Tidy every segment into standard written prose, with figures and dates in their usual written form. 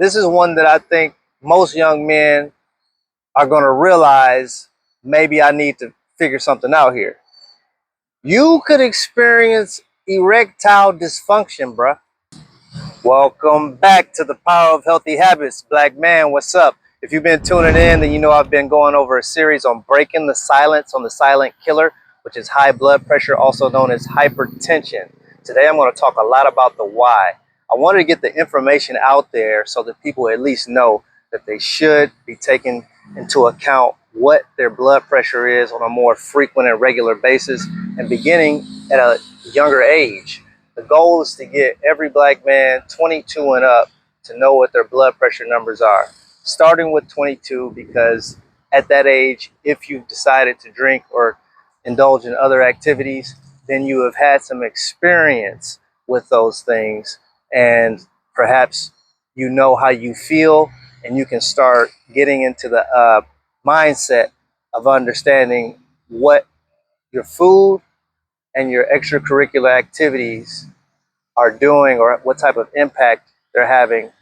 This is one that I think most young men are going to realize maybe I need to figure something out here. You could experience erectile dysfunction, bruh. Welcome back to the Power of Healthy Habits. Black man, what's up? If you've been tuning in, then you know I've been going over a series on breaking the silence on the silent killer, which is high blood pressure, also known as hypertension. Today I'm going to talk a lot about the why. I wanted to get the information out there so that people at least know that they should be taking into account what their blood pressure is on a more frequent and regular basis and beginning at a younger age. The goal is to get every black man 22 and up to know what their blood pressure numbers are. Starting with 22, because at that age, if you've decided to drink or indulge in other activities, then you have had some experience with those things, and perhaps you know how you feel, and you can start getting into the mindset of understanding what your food and your extracurricular activities are doing, or what type of impact they're having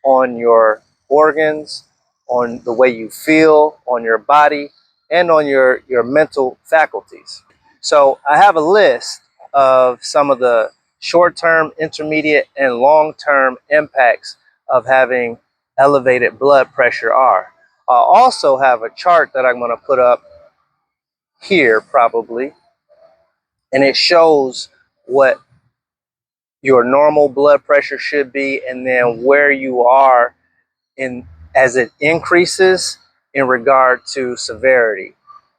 on your organs, on the way you feel, on your body, and on your mental faculties. So I have a list of some of the short-term, intermediate, and long-term impacts of having elevated blood pressure are. I also have a chart that I'm going to put up here probably, and it shows what your normal blood pressure should be, and then where you are in as it increases in regard to severity.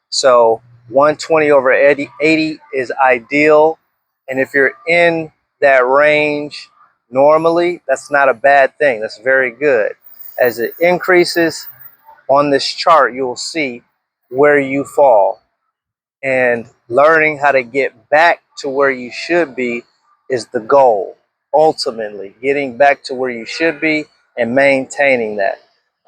So 120 over 80 is ideal, and if you're in that range normally, that's not a bad thing. That's very good. As it increases on this chart, you'll see where you fall, and learning how to get back to where you should be is the goal. Ultimately, getting back to where you should be and maintaining that.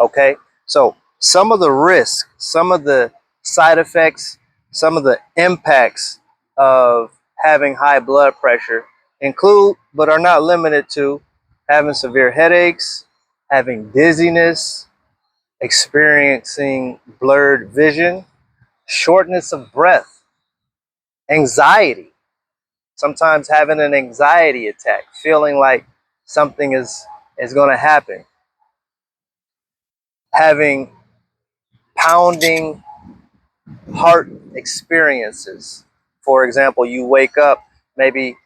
Okay? So, some of the risks, some of the side effects, some of the impacts of having high blood pressure include, but are not limited to, having severe headaches, having dizziness, experiencing blurred vision, shortness of breath, anxiety, sometimes having an anxiety attack, feeling like something is going to happen, having pounding heart experiences. For example, you wake up maybe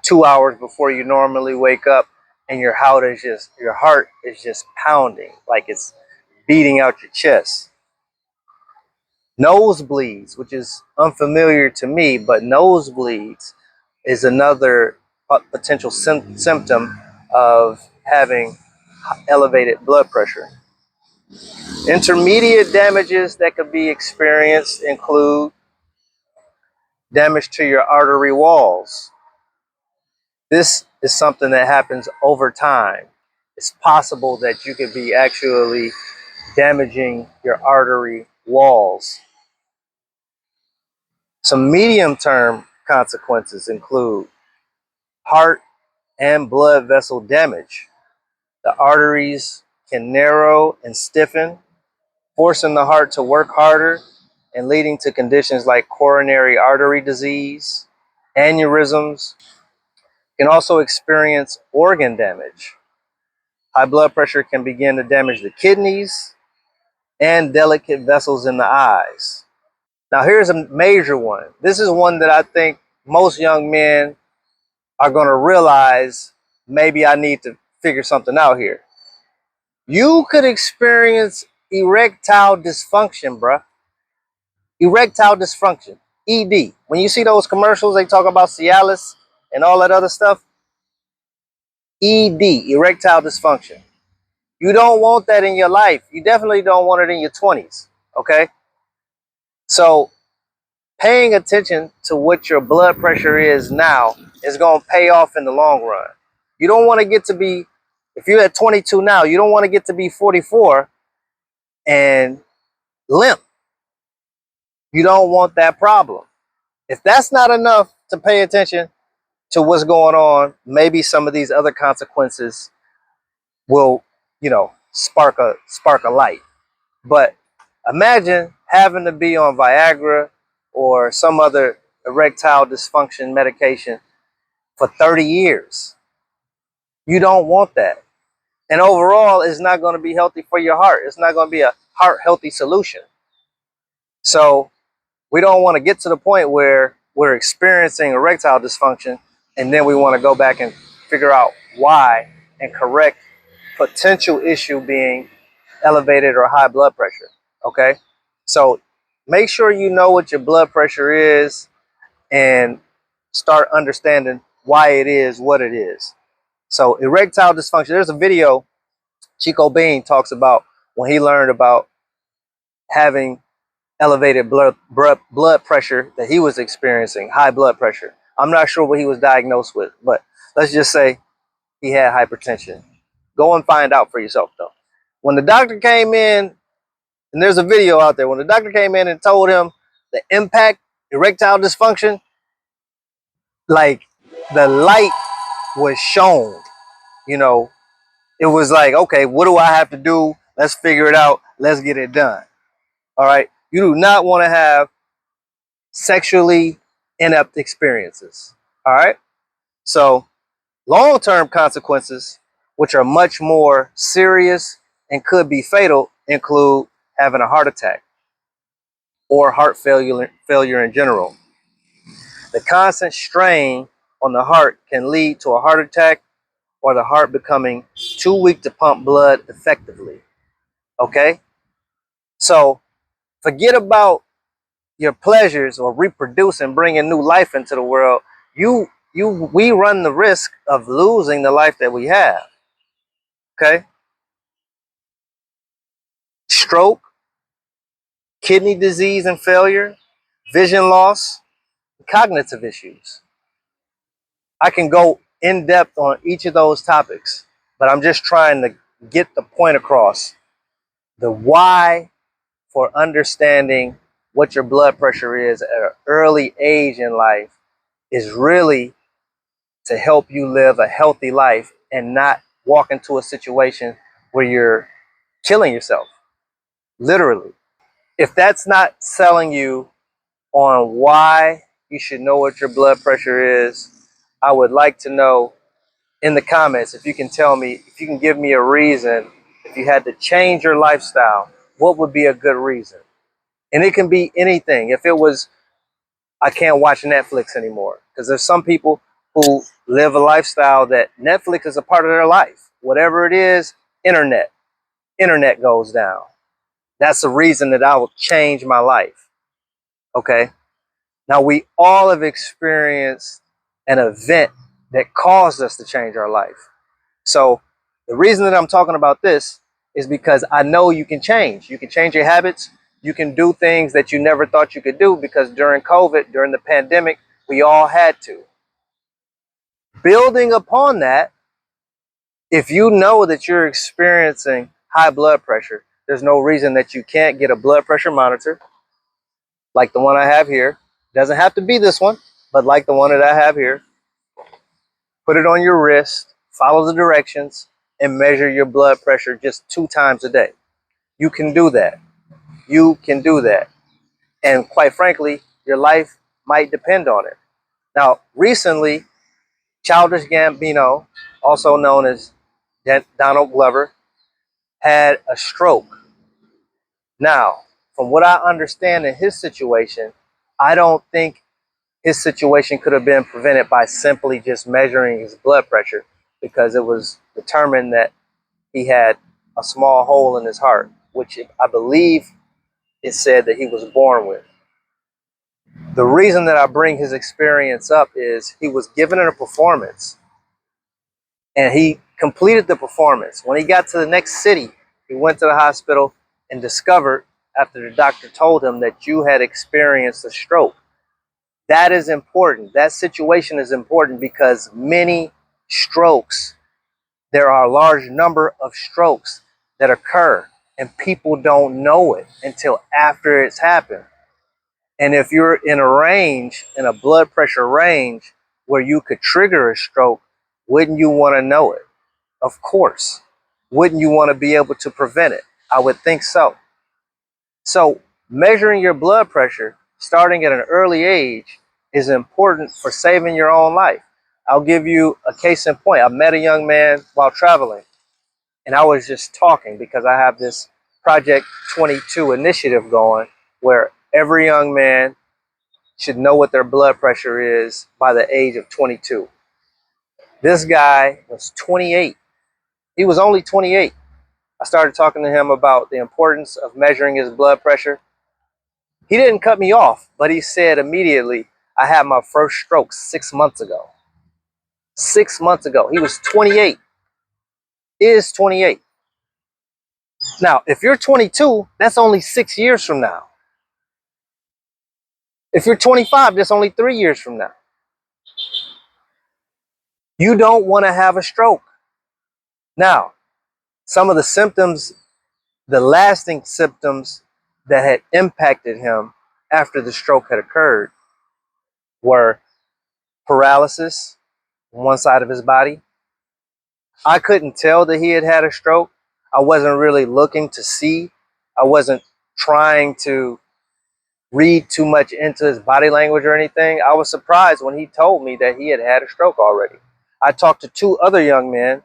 2 hours before you normally wake up, and your heart is just pounding, like it's beating out your chest. Nosebleeds, which is unfamiliar to me, but nosebleeds is another potential symptom of having elevated blood pressure. Intermediate damages that could be experienced include damage to your artery walls. This is something that happens over time. It's possible that you could be actually damaging your artery walls. Some medium-term consequences include heart and blood vessel damage. The arteries can narrow and stiffen, forcing the heart to work harder and leading to conditions like coronary artery disease, aneurysms. You can also experience organ damage. High blood pressure can begin to damage the kidneys and delicate vessels in the eyes. Now, here's a major one. This is one that I think most young men are going to realize maybe I need to figure something out here. You could experience erectile dysfunction, bruh. Erectile dysfunction, ED. When you see those commercials, they talk about Cialis and all that other stuff. ED, erectile dysfunction. You don't want that in your life. You definitely don't want it in your 20s, okay? So paying attention to what your blood pressure is now is going to pay off in the long run. You don't want to get to be, if you're at 22 now, you don't want to get to be 44 and limp. You don't want that problem. If that's not enough to pay attention to what's going on, maybe some of these other consequences will, spark a light. But imagine having to be on Viagra or some other erectile dysfunction medication for 30 years. You don't want that. And overall, it's not going to be healthy for your heart. It's not going to be a heart healthy solution. So we don't want to get to the point where we're experiencing erectile dysfunction and then we want to go back and figure out why and correct potential issue being elevated or high blood pressure. Okay, so make sure you know what your blood pressure is and start understanding why it is what it is. So erectile dysfunction, there's a video Chico Bean talks about when he learned about having elevated blood pressure that he was experiencing, high blood pressure. I'm not sure what he was diagnosed with, but let's just say he had hypertension. Go and find out for yourself, though. When the doctor came in, and there's a video out there, when the doctor came in and told him the impact, erectile dysfunction, like the light was shown, you know, it was like, okay, what do I have to do? Let's figure it out. Let's get it done. All right. You do not want to have sexually inept experiences. All right. So long-term consequences, which are much more serious and could be fatal, include having a heart attack or heart failure in general. The constant strain on the heart can lead to a heart attack or the heart becoming too weak to pump blood effectively. Okay? So forget about your pleasures or reproducing, bringing new life into the world. We run the risk of losing the life that we have. Okay? Stroke, kidney disease and failure, vision loss, cognitive issues. I can go in depth on each of those topics, but I'm just trying to get the point across. The why for understanding what your blood pressure is at an early age in life is really to help you live a healthy life and not walk into a situation where you're killing yourself, literally. If that's not selling you on why you should know what your blood pressure is, I would like to know in the comments if you can tell me, if you can give me a reason, if you had to change your lifestyle, what would be a good reason? And it can be anything. If it was, I can't watch Netflix anymore, because there's some people who live a lifestyle that Netflix is a part of their life. Whatever it is, internet goes down. That's the reason that I will change my life. Okay. Now, we all have experienced an event that caused us to change our life. So the reason that I'm talking about this is because I know you can change. You can change your habits. You can do things that you never thought you could do, because during COVID, during the pandemic, we all had to. Building upon that, if you know that you're experiencing high blood pressure, there's no reason that you can't get a blood pressure monitor like the one I have here. Doesn't have to be this one, but like the one that I have here. Put it on your wrist, follow the directions, and measure your blood pressure just 2 times a day. You can do that. You can do that. And quite frankly, your life might depend on it. Now, recently, Childish Gambino, also known as Donald Glover, had a stroke. Now, from what I understand in his situation, I don't think his situation could have been prevented by simply just measuring his blood pressure, because it was determined that he had a small hole in his heart, which I believe it said that he was born with. The reason that I bring his experience up is he was given a performance and he completed the performance. When he got to the next city, he went to the hospital and discovered, after the doctor told him, that you had experienced a stroke. That is important. That situation is important because many strokes, there are a large number of strokes that occur and people don't know it until after it's happened. And if you're in a range, in a blood pressure range where you could trigger a stroke, wouldn't you want to know it? Of course. wouldn't you want to be able to prevent it? I would think so. So measuring your blood pressure starting at an early age is important for saving your own life. I'll give you a case in point. I met a young man while traveling, and I was just talking because I have this Project 22 initiative going where every young man should know what their blood pressure is by the age of 22. This guy was 28. He was only 28. I started talking to him about the importance of measuring his blood pressure. He didn't cut me off, but he said immediately, I had my first stroke 6 months ago. 6 months ago. He was 28. Is 28. Now, if you're 22, that's only 6 years from now. If you're 25, that's only 3 years from now. You don't want to have a stroke. Now, some of the symptoms, the lasting symptoms that had impacted him after the stroke had occurred were paralysis on one side of his body. I couldn't tell that he had had a stroke. I wasn't really looking to see. I wasn't trying to read too much into his body language or anything. I was surprised when he told me that he had had a stroke already. I talked to 2 other young men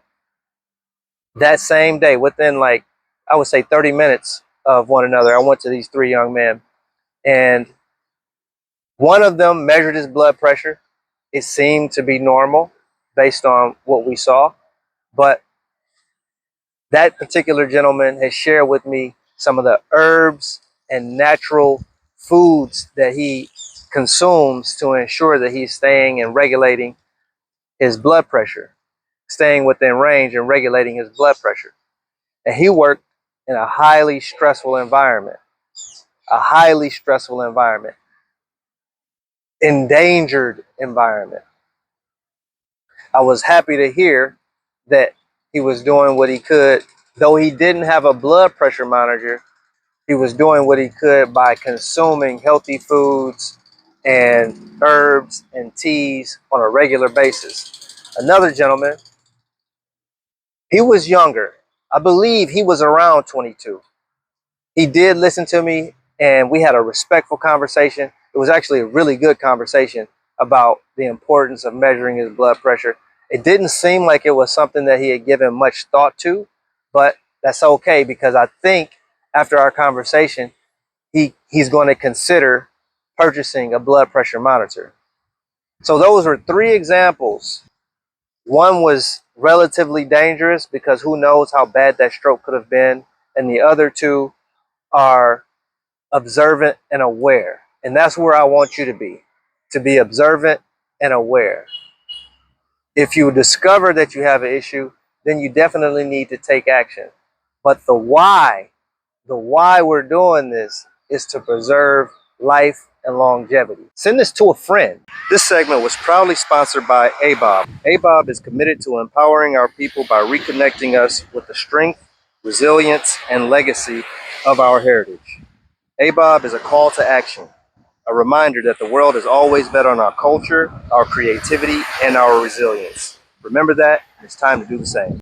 that same day, within like, I would say 30 minutes of one another. I went to these 3 young men, and one of them measured his blood pressure. It seemed to be normal based on what we saw, but that particular gentleman has shared with me some of the herbs and natural foods that he consumes to ensure that he's staying and regulating his blood pressure, staying within range and regulating his blood pressure. And he worked in a highly stressful environment, endangered environment. I was happy to hear that he was doing what he could, though he didn't have a blood pressure monitor. He was doing what he could by consuming healthy foods and herbs and teas on a regular basis. Another gentleman, he was younger. I believe he was around 22. He did listen to me, and we had a respectful conversation. It was actually a really good conversation about the importance of measuring his blood pressure. It didn't seem like it was something that he had given much thought to, but that's okay, because I think after our conversation, he's going to consider purchasing a blood pressure monitor. So those were 3 examples. One was relatively dangerous because who knows how bad that stroke could have been, and the other 2 are observant and aware. And that's where I want you to be observant and aware. If you discover that you have an issue, then you definitely need to take action. But the why we're doing this is to preserve life and longevity. Send this to a friend. This segment was proudly sponsored by ABOB. ABOB is committed to empowering our people by reconnecting us with the strength, resilience, and legacy of our heritage. ABOB is a call to action, a reminder that the world is always better on our culture, our creativity, and our resilience. Remember that, and it's time to do the same.